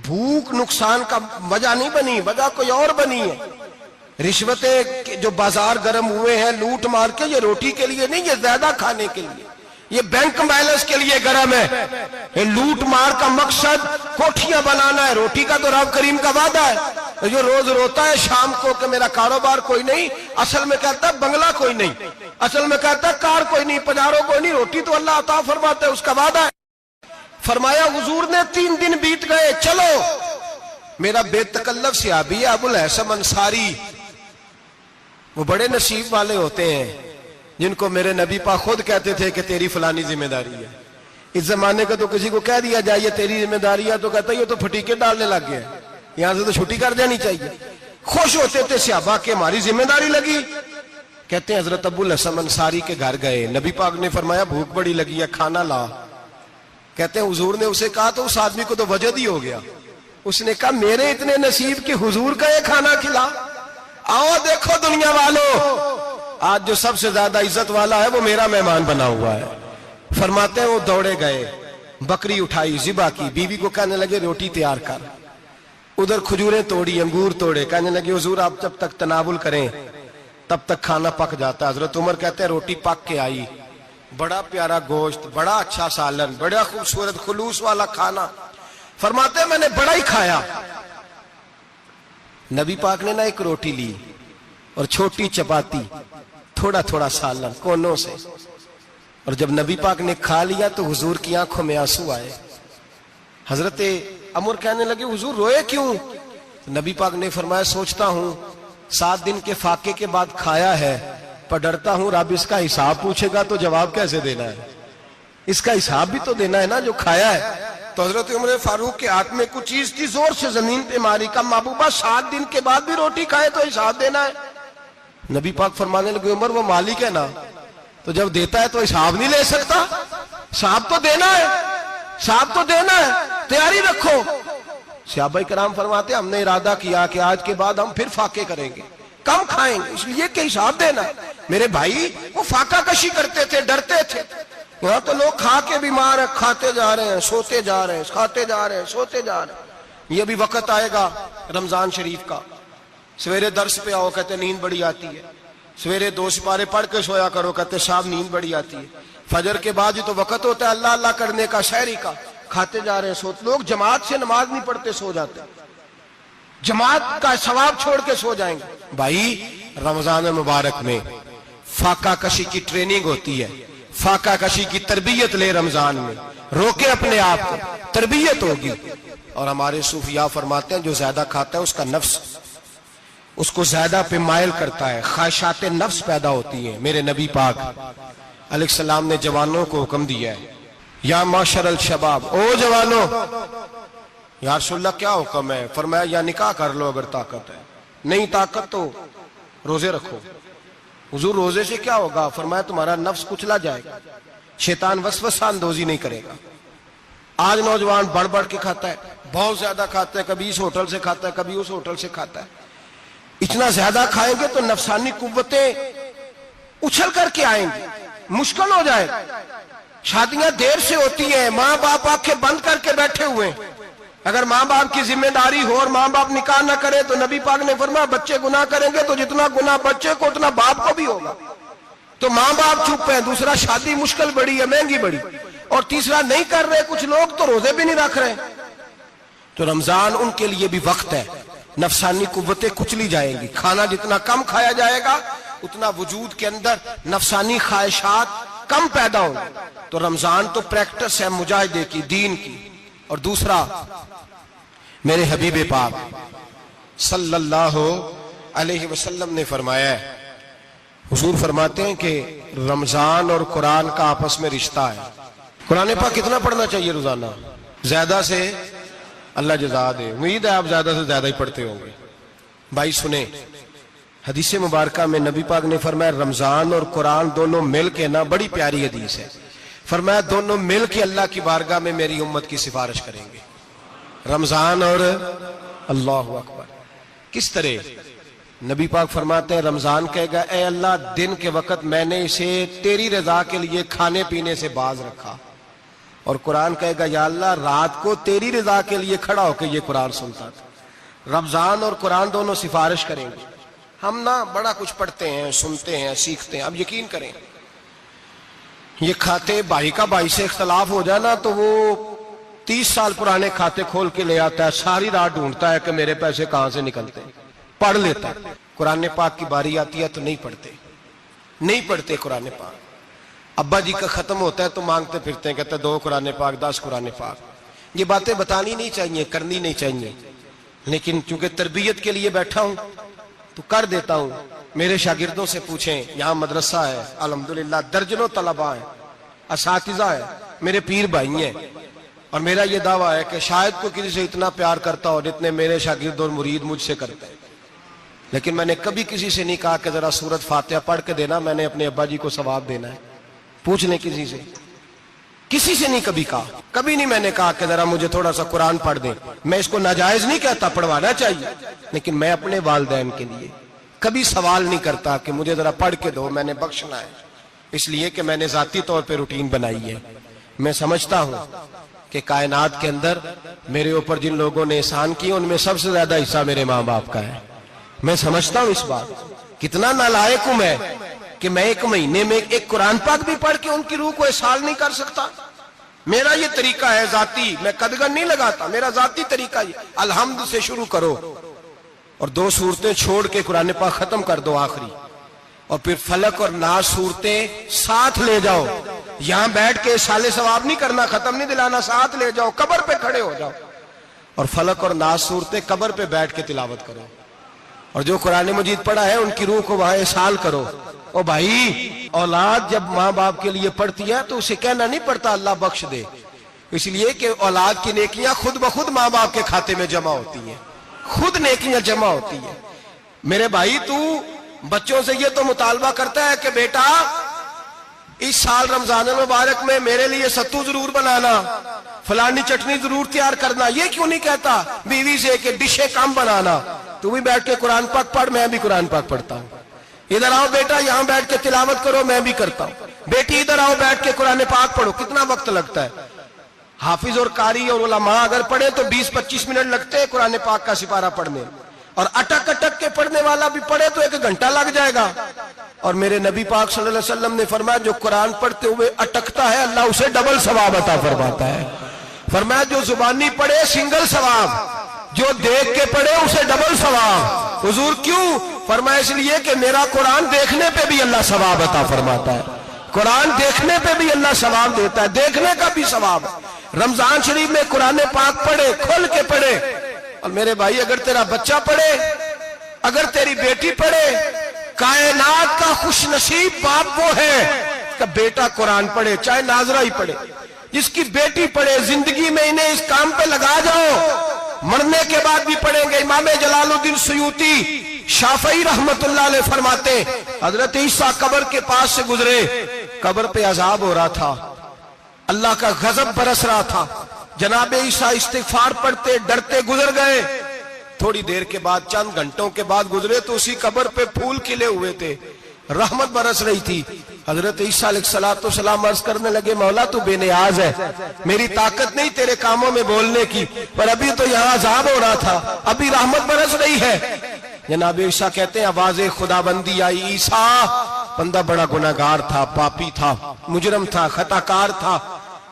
بھوک نقصان کا وجہ نہیں بنی، وجہ کوئی اور بنی ہے۔ رشوتیں جو بازار گرم ہوئے ہیں لوٹ مار کے، یہ روٹی کے لیے نہیں، یہ زیادہ کھانے کے لیے، یہ بینک بیلنس کے لیے گرم ہے۔ یہ لوٹ مار کا مقصد کوٹھیاں بنانا ہے، روٹی کا تو رب کریم کا وعدہ ہے۔ جو روز روتا ہے شام کو کہ میرا کاروبار کوئی نہیں، اصل میں کہتا ہے بنگلہ کوئی نہیں، اصل میں کہتا ہے کار کوئی نہیں، پجارو کوئی نہیں، روٹی تو اللہ عطا فرماتا ہے، اس کا وعدہ ہے۔ فرمایا حضور نے 3 دن بیت گئے، چلو میرا بے تکلف صحابی ہے ابو الحسن انصاری، وہ بڑے نصیب والے ہوتے ہیں جن کو میرے نبی پاک خود کہتے تھے کہ تیری فلانی ذمہ داری ہے۔ اس زمانے کا تو کسی کو کہہ دیا جائے یہ تیری ذمہ داری ہے تو کہتا ہے یہ تو پھٹیکے ڈالنے لگ گیا، یہاں سے تو چھٹی کر دینی چاہیے۔ خوش ہوتے تھے صحابہ کہ ہماری ذمہ داری لگی۔ کہتے ہیں حضرت ابو الحسن انصاری کے گھر گئے، نبی پاک نے فرمایا بھوک بڑی لگی ہے، کھانا لا۔ کہتے ہیں حضور نے اسے کہا تو اس آدمی کو تو وجد ہی ہو گیا، اس نے کہا میرے اتنے نصیب کہ حضور کا یہ کھانا کھلا۔ آؤ دیکھو دنیا والوں، آج جو سب سے زیادہ عزت والا ہے وہ میرا مہمان بنا ہوا ہے۔ فرماتے ہیں وہ دوڑے گئے، بکری اٹھائی، ذبح کی، بیوی کو کہنے لگے روٹی تیار کر، ادھر کھجوریں توڑی، انگور توڑے، کہنے لگے حضور آپ جب تک تناول کریں تب تک کھانا پک جاتا ہے۔ حضرت عمر کہتے ہیں روٹی پک کے آئی، بڑا پیارا گوشت، بڑا اچھا سالن، بڑا خوبصورت خلوص والا کھانا۔ فرماتے ہیں میں نے بڑا ہی کھایا۔ نبی پاک نے نہ ایک روٹی لی اور چھوٹی چپاتی، تھوڑا تھوڑا سالن کونوں سے، اور جب نبی پاک نے کھا لیا تو حضور کی آنکھوں میں آنسو آئے۔ حضرت عمر کہنے لگے حضور روئے کیوں؟ نبی پاک نے فرمایا سوچتا ہوں 7 دن کے فاقے کے بعد کھایا ہے، پر ڈرتا ہوں رب اس کا حساب پوچھے گا تو جواب کیسے دینا ہے، اس کا حساب بھی تو دینا ہے نا جو کھایا ہے۔ تو حضرت عمر فاروق کے ہاتھ میں کچھ چیز تھی، زور سے زمین پہ ماری، کہا محبوبہ 7 دن کے بعد بھی روٹی کھائے تو حساب دینا ہے۔ نبی پاک فرمانے لگے عمر وہ مالک ہے نا، تو جب دیتا ہے تو حساب نہیں لے سکتا، حساب تو دینا ہے، حساب تو دینا ہے، تیاری رکھو۔ صحابہ کرام فرماتے ہم نے ارادہ کیا کہ آج کے بعد ہم پھر فاقے کریں گے، کم کھائیں گے، اس لیے کہ حساب دینا ہے۔ میرے بھائی وہ فاقہ کشی کرتے تھے، ڈرتے تھے۔ یہاں تو لوگ کھا کے بیمار ہیں، کھاتے جا رہے ہیں، سوتے جا رہے ہیں، کھاتے جا رہے ہیں، سوتے جا رہے ہیں۔ یہ بھی وقت آئے گا رمضان شریف کا، سویرے درس پہ آؤ کہتے نیند بڑی آتی ہے، سویرے 2 سپارے پڑھ کے سویا کرو کہتے صاحب نیند بڑی آتی ہے، فجر کے بعد ہی تو وقت ہوتا ہے اللہ اللہ کرنے کا، شہری کا، کھاتے جا رہے ہیں، سوتے۔ لوگ جماعت سے نماز نہیں پڑھتے سو جاتے، جماعت کا ثواب چھوڑ کے سو جائیں گے۔ بھائی رمضان مبارک میں فاقہ کشی کی ٹریننگ ہوتی ہے، فاقہ کشی کی تربیت لے، رمضان میں روکے اپنے آپ کو، تربیت ہوگی۔ اور ہمارے صوفیاء فرماتے ہیں جو زیادہ کھاتا ہے اس کا نفس اس کو زیادہ پہ مائل کرتا ہے، خواہشات نفس پیدا ہوتی ہیں۔ میرے نبی پاک علیہ السلام نے جوانوں کو حکم دیا ہے یا معاشر الشباب، او جوانوں، یا رسول اللہ کیا حکم ہے؟ فرمایا یا نکاح کر لو اگر طاقت ہے، نہیں طاقت تو روزے رکھو۔ حضور روزے سے کیا ہوگا؟ فرمایا تمہارا نفس کچلا جائے گا، شیطان وسوسہ اندوزی نہیں کرے گا۔ آج نوجوان بڑھ بڑھ کے کھاتا ہے، بہت زیادہ کھاتا ہے، کبھی اس ہوٹل سے کھاتا ہے، کبھی اس ہوٹل سے کھاتا ہے۔ اتنا زیادہ کھائیں گے تو نفسانی قوتیں اچھل کر کے آئیں گی، مشکل ہو جائے گا۔ شادیاں دیر سے ہوتی ہیں، ماں باپ آنکھیں بند کر کے بیٹھے ہوئے ہیں۔ اگر ماں باپ کی ذمہ داری ہو اور ماں باپ نکاح نہ کرے تو نبی پاک نے فرمایا بچے گناہ کریں گے تو جتنا گناہ بچے کو اتنا باپ کو بھی ہوگا۔ تو ماں باپ چپ ہیں، دوسرا شادی مشکل بڑی ہے، مہنگی بڑی، اور تیسرا نہیں کر رہے کچھ لوگ تو روزے بھی نہیں رکھ رہے۔ تو رمضان ان کے لیے بھی وقت ہے، نفسانی قوتیں کچلی جائیں گی، کھانا جتنا کم کھایا جائے گا اتنا وجود کے اندر نفسانی خواہشات کم پیدا ہوں گی۔ تو رمضان تو پریکٹس ہے مجاہدے کی، دین کی۔ اور دوسرا میرے حبیب پاک صلی اللہ علیہ وسلم نے فرمایا ہے، حضور فرماتے ہیں کہ رمضان اور قرآن کا آپس میں رشتہ ہے۔ قرآن پاک کتنا پڑھنا چاہیے روزانہ؟ زیادہ سے اللہ جزا دے. امید ہے آپ زیادہ سے زیادہ ہی پڑھتے ہوں گے. بھائی سنیں, حدیث مبارکہ میں نبی پاک نے فرمایا رمضان اور قرآن دونوں مل کے نا, بڑی پیاری حدیث ہے, فرمایا دونوں مل کے اللہ کی بارگاہ میں میری امت کی سفارش کریں گے. رمضان اور اللہ اکبر. کس طرح؟ نبی پاک فرماتے ہیں رمضان کہے گا اے اللہ دن کے وقت میں نے اسے تیری رضا کے لیے کھانے پینے سے باز رکھا, اور قرآن کہے گا یا اللہ رات کو تیری رضا کے لیے کھڑا ہو کے یہ قرآن سنتا تھا. رمضان اور قرآن دونوں سفارش کریں گے. ہم نا بڑا کچھ پڑھتے ہیں, سنتے ہیں, سیکھتے ہیں. اب یقین کریں یہ کھاتے بھائی کا بھائی سے اختلاف ہو جائے نا تو وہ 30 سال پرانے کھاتے کھول کے لے آتا ہے, ساری رات ڈھونڈتا ہے کہ میرے پیسے کہاں سے نکلتے ہیں, پڑھ لیتا ہے. قرآن پاک کی باری آتی ہے تو نہیں پڑھتے قرآن پاک. ابا جی کا ختم ہوتا ہے تو مانگتے پھرتے ہیں, کہتے ہیں 2 قرآن پاک 10 قرآن پاک. یہ باتیں بتانی نہیں چاہیے, کرنی نہیں چاہیے, لیکن چونکہ تربیت کے لیے بیٹھا ہوں تو کر دیتا ہوں. میرے شاگردوں سے پوچھیں, یہاں مدرسہ ہے الحمدللہ, درجنوں طلباء ہیں, اساتذہ ہیں, میرے پیر بھائی ہیں, اور میرا یہ دعویٰ ہے کہ شاید کوئی کسی سے اتنا پیار کرتا ہو جتنے میرے شاگرد اور مرید مجھ سے کرتے ہیں. لیکن میں نے کبھی کسی سے نہیں کہا کہ ذرا سورت فاتحہ پڑھ کے دینا, میں نے اپنے ابا جی کو ثواب دینا ہے. پوچھ لیں کسی سے نہیں کبھی کہا, کبھی نہیں میں نے کہا کہ ذرا مجھے تھوڑا سا قرآن پڑھ دیں. میں اس کو ناجائز نہیں کہتا, پڑھوانا چاہیے, لیکن میں اپنے والدین کے لیے کبھی سوال نہیں کرتا کہ مجھے ذرا پڑھ کے دو, میں نے بخشنا ہے, اس لیے کہ میں نے ذاتی طور پہ روٹین بنائی ہے. میں سمجھتا ہوں کہ کائنات کے اندر میرے اوپر جن لوگوں نے احسان کیے ان میں سب سے زیادہ حصہ میرے ماں باپ کا ہے. میں سمجھتا ہوں اس بات, کتنا نالائق ہوں میں کہ میں 1 مہینے میں ایک قرآن پاک بھی پڑھ کے ان کی روح کو احسال نہیں کر سکتا. میرا یہ طریقہ ہے ذاتی, میں قدغن نہیں لگاتا, میرا ذاتی طریقہ یہ, الحمد سے شروع کرو اور 2 سورتیں چھوڑ کے قرآن پاک ختم کر دو آخری, اور پھر فلق اور ناس صورتیں ساتھ لے جاؤ. یہاں بیٹھ کے سال ثواب نہیں کرنا, ختم نہیں دلانا, ساتھ لے جاؤ, قبر پہ کھڑے ہو جاؤ اور فلق اور ناس صورتیں قبر پہ بیٹھ کے تلاوت کرو, اور جو قرآن مجید پڑھا ہے ان کی روح کو وہاں احسال کرو. او بھائی, اولاد جب ماں باپ کے لیے پڑھتی ہے تو اسے کہنا نہیں پڑتا اللہ بخش دے, اس لیے کہ اولاد کی نیکیاں خود بخود ماں باپ کے کھاتے میں جمع ہوتی ہیں, خود نیکیاں جمع ہوتی ہیں. میرے بھائی تو بچوں سے یہ تو مطالبہ کرتا ہے کہ بیٹا اس سال رمضان المبارک میں میرے لیے ستو ضرور بنانا, فلانی چٹنی ضرور تیار کرنا, یہ کیوں نہیں کہتا بیوی سے کہ ڈشیں کم بنانا, تو بھی بیٹھ کے قرآن پاک پڑھ, میں بھی قرآن پاک پڑھتا ہوں. ادھر آؤ بیٹا یہاں بیٹھ کے تلاوت کرو, میں بھی کرتا ہوں. بیٹی ادھر آؤ بیٹھ کے قرآن پاک پڑھو. کتنا وقت لگتا ہے؟ حافظ اور قاری اور علماء اگر پڑھے تو 20-25 منٹ لگتے ہیں قرآن پاک کا سپارہ پڑھنے, اور اٹک اٹک کے پڑھنے والا بھی پڑھے تو 1 گھنٹہ لگ جائے گا. اور میرے نبی پاک صلی اللہ علیہ وسلم نے فرمایا جو قرآن پڑھتے ہوئے اٹکتا ہے اللہ اسے ڈبل ثواب عطا فرماتا ہے. فرمایا جو زبانی پڑھے سنگل ثواب, جو دیکھ کے پڑھے اسے ڈبل ثواب. حضور کیوں؟ فرمایا اس لیے کہ میرا قرآن دیکھنے پہ بھی اللہ ثواب عطا فرماتا ہے, قرآن دیکھنے پہ بھی اللہ ثواب دیتا ہے, دیکھنے کا بھی ثواب. رمضان شریف میں قرآن پاک پڑھے, کھول کے پڑھے. اور میرے بھائی اگر تیرا بچہ پڑھے, اگر تیری بیٹی پڑھے, کائنات کا خوش نصیب باپ وہ ہے کہ بیٹا قرآن پڑھے, چاہے ناظرہ ہی پڑھے. جس کی بیٹی پڑھے, زندگی میں انہیں اس کام پہ لگا جاؤ, مرنے کے بعد بھی پڑھیں گے. امام جلال الدین سیوطی شافعی رحمت اللہ علیہ فرماتے حضرت عیسیٰ قبر کے پاس سے گزرے, قبر پہ عذاب ہو رہا تھا, اللہ کا غضب برس رہا تھا. جناب عیسیٰ استغفار پڑھتے ڈرتے گزر گئے. تھوڑی دیر کے بعد, چند گھنٹوں کے بعد گزرے تو اسی قبر پہ پھول کھلے ہوئے تھے, رحمت برس رہی تھی. حضرت عیسیٰ علیہ السلام عرض کرنے لگے مولا تو بے نیاز ہے, میری طاقت نہیں تیرے کاموں میں بولنے کی, پر ابھی تو یہاں عذاب ہو رہا تھا, ابھی رحمت برس رہی ہے. جناب عیسیٰ کہتے ہیں آواز خدا بندی آئی, عیسیٰ بندہ بڑا گناہگار تھا, پاپی تھا, مجرم تھا, خطا کار تھا,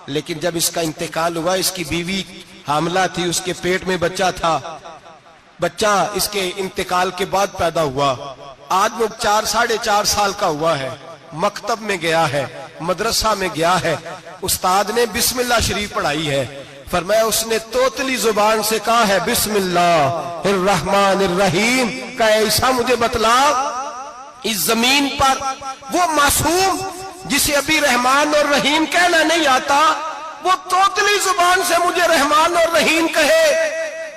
لیکن جب اس کا انتقال ہوا, اس کی بیوی حاملہ تھی, اس کے پیٹ میں بچہ تھا, بچہ اس کے انتقال کے بعد پیدا ہوا. آج وہ 4-4.5 سال کا ہوا ہے, مکتب میں گیا ہے, مدرسہ میں گیا ہے, استاد نے بسم اللہ شریف پڑھائی ہے. فرمایا اس نے توتلی زبان سے کہا ہے بسم اللہ الرحمن الرحیم, کہ ایسا مجھے بتلا اس زمین پر وہ معصوم جسے ابھی رحمان اور رحیم کہنا نہیں آتا, وہ توتلی زبان سے مجھے رحمان اور رحیم کہے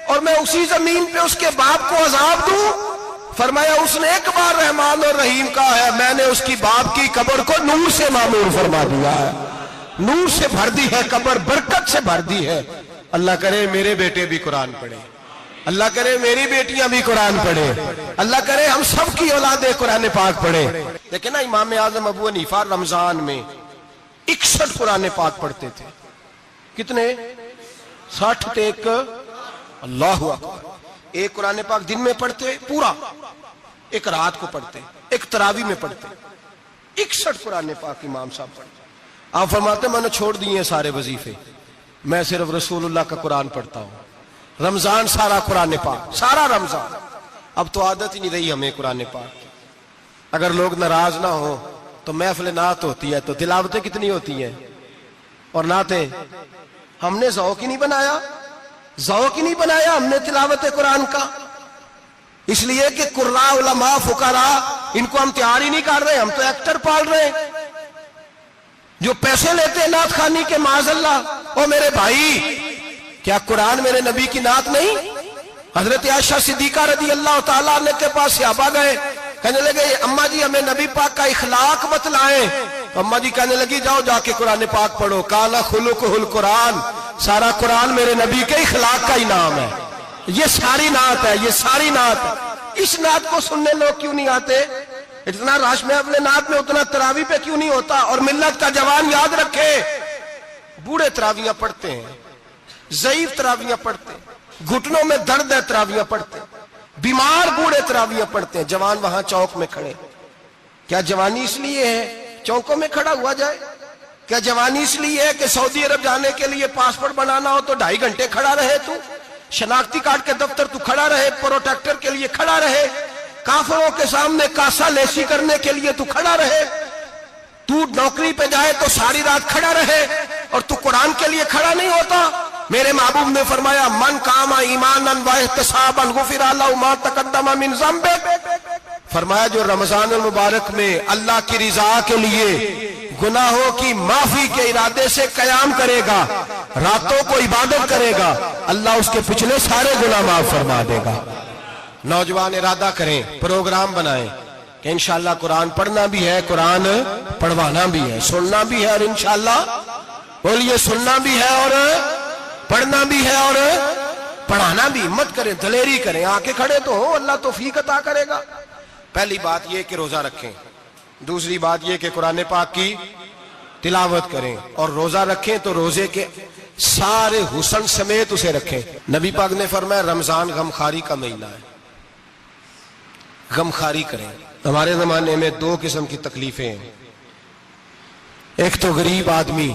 اور میں اسی زمین پہ اس کے باپ کو عذاب دوں؟ فرمایا اس نے ایک بار رحمان اور رحیم کہا ہے، میں نے اس کی باپ کی قبر کو نور سے معمور فرما دیا ہے، نور سے بھر دی ہے قبر، برکت سے بھر دی ہے۔ اللہ کرے میرے بیٹے بھی قرآن پڑھے، اللہ کرے میری بیٹیاں بھی قرآن پڑھے، اللہ کرے ہم سب کی اولادیں قرآن پاک پڑھے۔ لیکن نا امام اعظم ابو حنیفہ رمضان میں 61 قرآن پاک پڑھتے تھے۔ کتنے؟ 60 تے ایک، اللہ اکبر۔ ایک قرآن پاک دن میں پڑھتے پورا، ایک رات کو پڑھتے، ایک تراویح میں پڑھتے۔ 61 قرآن پاک امام صاحب پڑھتے۔ آپ فرماتے میں نے چھوڑ دیے سارے وظیفے، میں صرف رسول اللہ کا قرآن پڑھتا ہوں۔ رمضان سارا قرآن پاک، سارا رمضان۔ اب تو عادت ہی نہیں رہی ہمیں قرآن پاک کی۔ اگر لوگ ناراض نہ ہو تو محفل نعت ہوتی ہے تو تلاوتیں کتنی ہوتی ہیں، اور نعتیں ہم نے ذوق ہی نہیں بنایا، ذوق ہی نہیں بنایا ہم نے تلاوت قرآن کا، اس لیے کہ قراء علماء فقراء ان کو ہم تیار ہی نہیں کر رہے، ہم تو ایکٹر پال رہے ہیں جو پیسے لیتے ہیں نعت خوانی کے، معاذ اللہ۔ او میرے بھائی، کیا قرآن میرے نبی کی نعت نہیں؟ حضرت عائشہ صدیقہ رضی اللہ تعالیٰ عنہ کے پاس صحابہ گئے، کہنے لگے اماں جی ہمیں نبی پاک کا اخلاق بتلائیں۔ اماں جی کہنے لگی جاؤ جا کے قرآن پاک پڑھو، کانا خلقہ القرآن، سارا قرآن میرے نبی کے اخلاق کا ہی نام ہے، یہ ساری نعت ہے، یہ ساری نعت ہے۔ اس نعت کو سننے لوگ کیوں نہیں آتے؟ اتنا راش میں اپنے نعت میں اتنا تراویح پہ کیوں نہیں ہوتا؟ اور ملت کا جوان یاد رکھے، بوڑھے تراویحاں پڑھتے ہیں، ضعیف تراویحاں پڑھتے ہیں، گھٹنوں میں درد ہے تراویحاں پڑھتے ہیں، بیمار بوڑھے تراویحاں پڑھتے ہیں، جوان وہاں چوک میں کھڑے۔ کیا جوانی اس لیے ہے چوکوں میں کھڑا ہوا جائے؟ کیا جوانی اس لیے ہے کہ سعودی عرب جانے کے لیے پاسپورٹ بنانا ہو تو 2.5 گھنٹے کھڑا رہے تو؟ شناختی کارڈ کے دفتر تو کھڑا رہے، پروٹیکٹر کے لیے کھڑا رہے، کافروں کے سامنے کاسا لیسی کرنے کے لیے تو کھڑا رہے، تو نوکری پہ جائے تو ساری رات کھڑا رہے، اور تو قرآن کے لیے کھڑا نہیں ہوتا؟ میرے محبوب نے فرمایا من قام ایمانا و احتسابا غفر له ما تقدم من ذنبه، فرمایا جو رمضان المبارک میں اللہ کی رضا کے لیے گناہوں کی معافی کے ارادے سے قیام کرے گا، راتوں کو عبادت کرے گا، اللہ اس کے پچھلے سارے گناہ معاف فرما دے گا۔ نوجوان ارادہ کریں، پروگرام بنائیں کہ انشاءاللہ قرآن پڑھنا بھی ہے، قرآن پڑھوانا بھی ہے، سننا بھی ہے، اور انشاءاللہ بولیے سننا بھی ہے اور پڑھنا بھی ہے اور پڑھانا بھی۔ ہمت کریں، دلیری کریں، آ کے کھڑے تو ہو، اللہ توفیق عطا کرے گا۔ پہلی بات یہ کہ روزہ رکھیں، دوسری بات یہ کہ قرآن پاک کی تلاوت کریں، اور روزہ رکھیں تو روزے کے سارے حسن سمیت اسے رکھیں۔ نبی پاک نے فرمایا رمضان غمخواری کا مہینہ ہے، غمخواری کریں۔ ہمارے زمانے میں 2 قسم کی تکلیفیں ہیں، ایک تو غریب آدمی،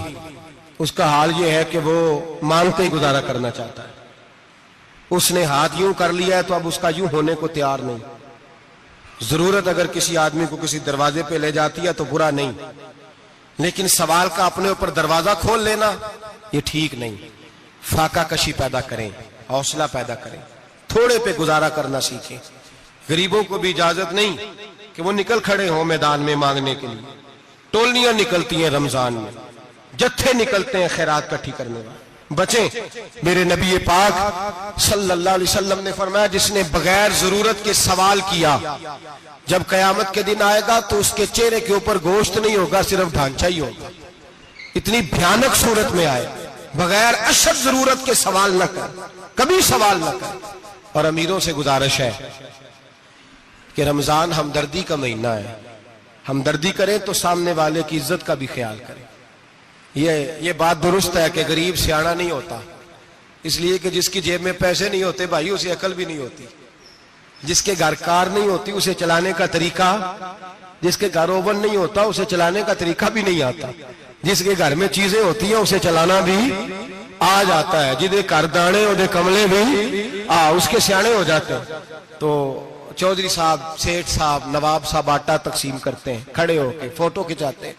اس کا حال یہ ہے کہ وہ مانگتے ہی گزارا کرنا چاہتا ہے، اس نے ہاتھ یوں کر لیا ہے تو اب اس کا یوں ہونے کو تیار نہیں۔ ضرورت اگر کسی آدمی کو کسی دروازے پہ لے جاتی ہے تو برا نہیں، لیکن سوال کا اپنے اوپر دروازہ کھول لینا یہ ٹھیک نہیں۔ فاقہ کشی پیدا کریں، حوصلہ پیدا کریں، تھوڑے پہ گزارا کرنا سیکھیں۔ غریبوں کو بھی اجازت نہیں کہ وہ نکل کھڑے ہوں میدان میں مانگنے کے لیے، ٹولیاں نکلتی ہیں رمضان میں، جتھے نکلتے ہیں خیرات کٹھی کرنے والے۔ بچیں، میرے نبی پاک صلی اللہ علیہ وسلم نے فرمایا جس نے بغیر ضرورت کے سوال کیا، جب قیامت کے دن آئے گا تو اس کے چہرے کے اوپر گوشت نہیں ہوگا، صرف ڈھانچہ ہی ہوگا۔ اتنی بھیانک صورت میں آئے، بغیر اشد ضرورت کے سوال نہ کر، کبھی سوال نہ کر۔ اور امیروں سے گزارش ہے کہ رمضان ہمدردی کا مہینہ ہے، ہمدردی کریں تو سامنے والے کی عزت کا بھی خیال کریں۔ یہ بات درست ہے کہ غریب سیاڑا نہیں ہوتا، اس لیے کہ جس کی جیب میں پیسے نہیں ہوتے بھائی اسے عقل بھی نہیں ہوتی، جس کے گھر کار نہیں ہوتی اسے چلانے کا طریقہ، جس کے گھر اوون نہیں ہوتا اسے چلانے کا طریقہ بھی نہیں آتا، جس کے گھر میں چیزیں ہوتی ہیں اسے چلانا بھی آ جاتا ہے، جدے کر دانے اودے کملے بھی اس کے سیانے ہو جاتے ہیں۔ تو چودھری صاحب، سیٹھ صاحب، نواب صاحب آٹا تقسیم کرتے ہیں، کھڑے ہو کے فوٹو کھچاتے ہیں،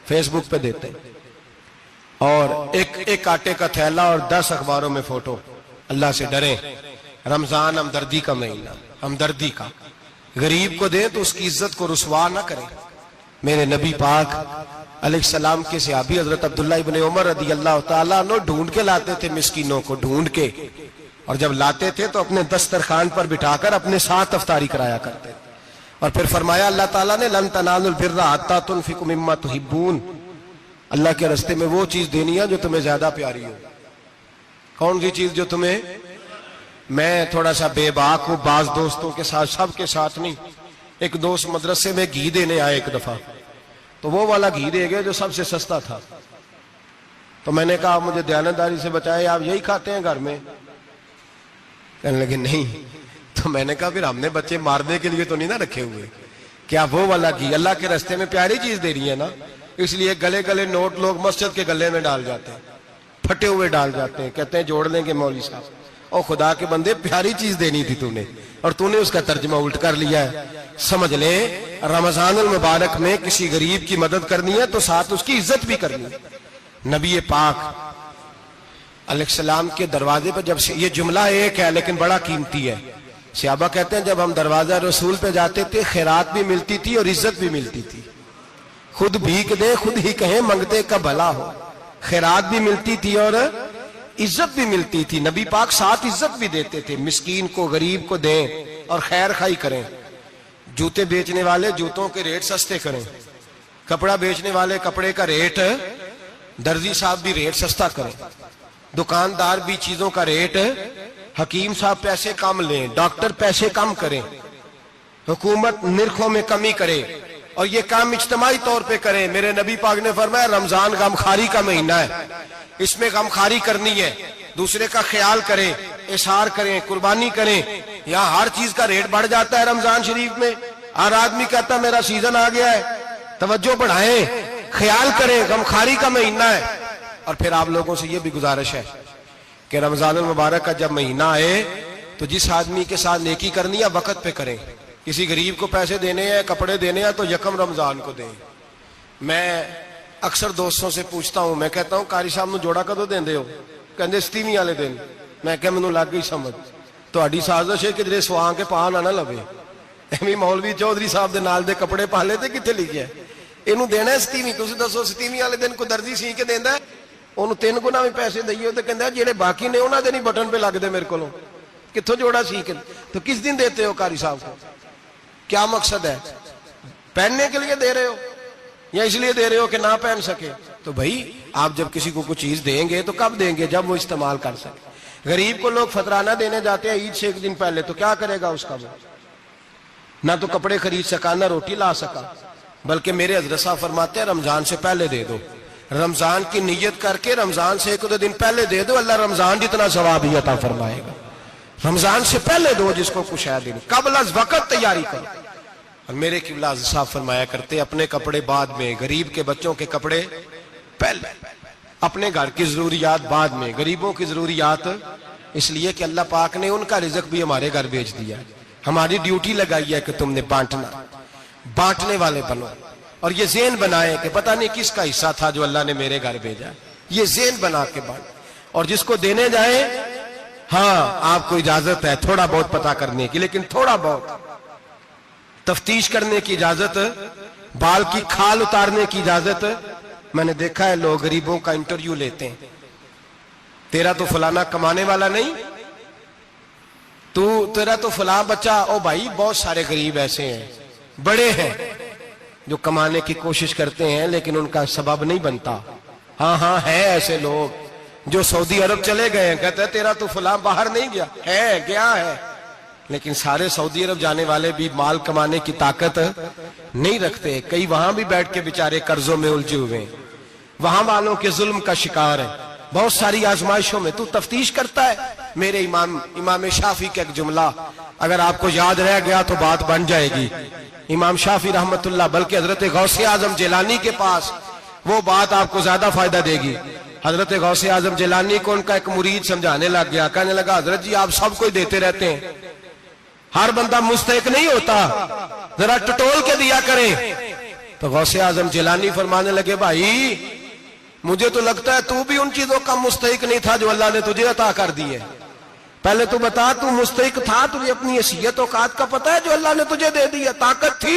فیس بک پہ دیتے ہیں، اور ایک آٹے کا تھیلا اور 10 اخباروں میں فوٹو۔ اللہ سے ڈریں، رمضان ہمدردی کا مہینہ، ہمدردی کا۔ غریب کو دیں تو اس کی عزت کو رسوا نہ کریں، میرے نبی پاک علیہ السلام کے صحابی حضرت عبداللہ ابن عمر رضی اللہ تعالیٰ عنہ ڈھونڈ کے لاتے تھے مسکینوں کو، ڈھونڈ کے، اور جب لاتے تھے تو اپنے دسترخوان پر بٹھا کر اپنے ساتھ افطاری کرایا کرتے تھے. اور پھر فرمایا اللہ تعالیٰ نے لن تنالوا البر حتی تنفقوا مما تحبون، اللہ کے راستے میں وہ چیز دینی ہے جو تمہیں زیادہ پیاری ہو. کون سی چیز جو تمہیں؟ میں تھوڑا سا بے باک ہوں، بعض دوستوں کے ساتھ، سب کے ساتھ نہیں. ایک دوست مدرسے میں گھی دینے آئے ایک دفعہ، تو وہ والا گھی دے گئے جو سب سے سستا تھا. تو میں نے کہا مجھے دیانتداری سے بچائے، آپ یہی کھاتے ہیں گھر میں؟ کہنے لگے نہیں. تو میں نے کہا پھر ہم نے بچے مارنے کے لیے تو نہیں نہ رکھے ہوئے، کیا وہ والا گھی اللہ کے راستے میں پیاری چیز دے رہی ہے نا، اس لیے گلے گلے نوٹ لوگ مسجد کے گلے میں ڈال جاتے ہیں، پھٹے ہوئے ڈال جاتے ہیں، کہتے ہیں جوڑ لیں گے مولوی صاحب. اور خدا کے بندے پیاری چیز دینی تھی تو نے، اور تو نے اس کا ترجمہ الٹ کر لیا ہے. سمجھ لیں رمضان المبارک میں کسی غریب کی مدد کرنی ہے تو ساتھ اس کی عزت بھی کرنی ہے. نبی پاک علیہ السلام کے دروازے پر جب یہ جملہ ایک ہے لیکن بڑا قیمتی ہے. صحابہ کہتے ہیں جب ہم دروازہ رسول پہ جاتے تھے خیرات بھی ملتی تھی اور عزت بھی ملتی تھی. خود بھیک دے خود ہی کہیں منگتے کا بھلا ہو، خیرات بھی ملتی تھی اور عزت بھی ملتی تھی. نبی پاک ساتھ عزت بھی دیتے تھے، مسکین کو غریب کو دیں اور خیر خائی کریں. جوتے بیچنے والے جوتوں کے ریٹ سستے کریں، کپڑا بیچنے والے کپڑے کا ریٹ، درزی صاحب بھی ریٹ سستا کریں، دکاندار بھی چیزوں کا ریٹ، حکیم صاحب پیسے کم لیں، ڈاکٹر پیسے کم کریں، حکومت نرخوں میں کمی کرے، اور یہ کام اجتماعی طور پہ کریں. میرے نبی پاک نے فرمایا رمضان غمخواری کا مہینہ ہے، اس میں غمخواری کرنی ہے، دوسرے کا خیال کریں، اظہار کریں، قربانی کریں. یہاں ہر چیز کا ریٹ بڑھ جاتا ہے رمضان شریف میں. ہر آدمی کہتا ہے میرا سیزن آ گیا ہے، توجہ بڑھائیں، خیال کریں، غمخواری کا مہینہ ہے. اور پھر آپ لوگوں سے یہ بھی گزارش ہے کہ رمضان المبارک کا جب مہینہ آئے تو جس آدمی کے ساتھ نیکی کرنی ہے وقت پہ کریں. کسی غریب کو پیسے دینے ہیں، کپڑے دینے ہیں تو یکم رمضان کو دیں. میں اکثر دوستوں سے پوچھتا ہوں، میں کہتا ہوں قاری صاحب نو جوڑا کدو دیندے ہو؟ کہندے 27ویں والے دن. میں کہ مینوں لگ گئی سمجھ، تہاڈی سازش ہے کہ جڑے سواں کے پا نہ لوے. ایویں مولوی چودھری صاحب دے نال دے کپڑے پا لے تے کتے لکھیا ہے اینوں دینا ہے 27ویں. تسی دسو 27ویں والے دن کو درزی سی کے دیندا ہے، اونوں 3 گنا بھی پیسے دئیے تے کہندا جڑے باقی نے انہاں دے نہیں بٹن پہ لگ دے میرے کولوں، کتھوں جوڑا سی کے. تو کس دن دیتے ہو قاری صاحب کو؟ کیا مقصد ہے؟ پہننے کے لیے دے رہے ہو یا اس لیے دے رہے ہو کہ نہ پہن سکے؟ تو بھائی آپ جب کسی کو کچھ چیز دیں گے تو کب دیں گے؟ جب وہ استعمال کر سکے. غریب کو لوگ فطرانہ دینے جاتے ہیں عید سے ایک دن پہلے، تو کیا کرے گا اس کا؟ وہ نہ تو کپڑے خرید سکا نہ روٹی لا سکا. بلکہ میرے حضرت صاحب فرماتے ہیں رمضان سے پہلے دے دو، رمضان کی نیت کر کے رمضان سے 1-2 دن پہلے دے دو، اللہ رمضان جتنا ثواب ہی عطا فرمائے گا. رمضان سے پہلے دو جس کو کچھ ہے دن، قبل از وقت تیاری کرو. اور میرے قبلہ حضرت صاحب فرمایا کرتے اپنے کپڑے بعد میں، غریب کے بچوں کے کپڑے پہلے، اپنے گھر کی ضروریات بعد میں، غریبوں کی ضروریات. اس لیے کہ اللہ پاک نے ان کا رزق بھی ہمارے گھر بھیج دیا. ہماری ڈیوٹی لگائی ہے کہ تم نے بانٹنا، بانٹنے والے بنو. اور یہ ذہن بنائے کہ پتہ نہیں کس کا حصہ تھا جو اللہ نے میرے گھر بھیجا. یہ ذہن بنا کے بانٹ. اور جس کو دینے جائیں، ہاں آپ کو اجازت ہے تھوڑا بہت پتہ کرنے کی، لیکن تھوڑا بہت تفتیش کرنے کی اجازت، بال کی کھال اتارنے کی اجازت. میں نے دیکھا ہے لوگ غریبوں کا انٹرویو لیتے ہیں، تیرا تو فلانا کمانے والا نہیں، تیرا تو فلاں بچہ. او بھائی بہت سارے غریب ایسے ہیں، بڑے ہیں جو کمانے کی کوشش کرتے ہیں لیکن ان کا سبب نہیں بنتا. ہاں ہے ایسے لوگ جو سعودی عرب چلے گئے ہیں، کہتے ہیں تیرا تو فلاں باہر نہیں گیا، گیا ہے، لیکن سارے سعودی عرب جانے والے بھی مال کمانے کی طاقت نہیں رکھتے. کئی وہاں بھی بیٹھ کے بیچارے قرضوں میں الجھے ہوئے ہیں، وہاں والوں کے ظلم کا شکار ہیں، بہت ساری آزمائشوں میں. تو تفتیش کرتا ہے. میرے امام شافعی کا ایک جملہ اگر آپ کو یاد رہ گیا تو بات بن جائے گی. امام شافعی رحمت اللہ، بلکہ حضرت غوث اعظم جیلانی کے پاس وہ بات آپ کو زیادہ فائدہ دے گی. حضرت غوث اعظم جیلانی کو ان کا ایک مرید سمجھانے لگ گیا، کہنے لگا حضرت جی آپ سب کو دیتے رہتے ہیں، ہر بندہ مستحق نہیں ہوتا، ذرا ٹٹول کے دیا کریں. تو غوث اعظم جیلانی فرمانے لگے بھائی مجھے تو لگتا ہے تو بھی ان چیزوں کا مستحق نہیں تھا جو اللہ نے تجھے عطا کر دی ہے. پہلے تو بتا تو مستحق تھا، تجھے اپنی حیثیت اوقات کا پتہ ہے جو اللہ نے تجھے دے دی ہے؟ طاقت تھی،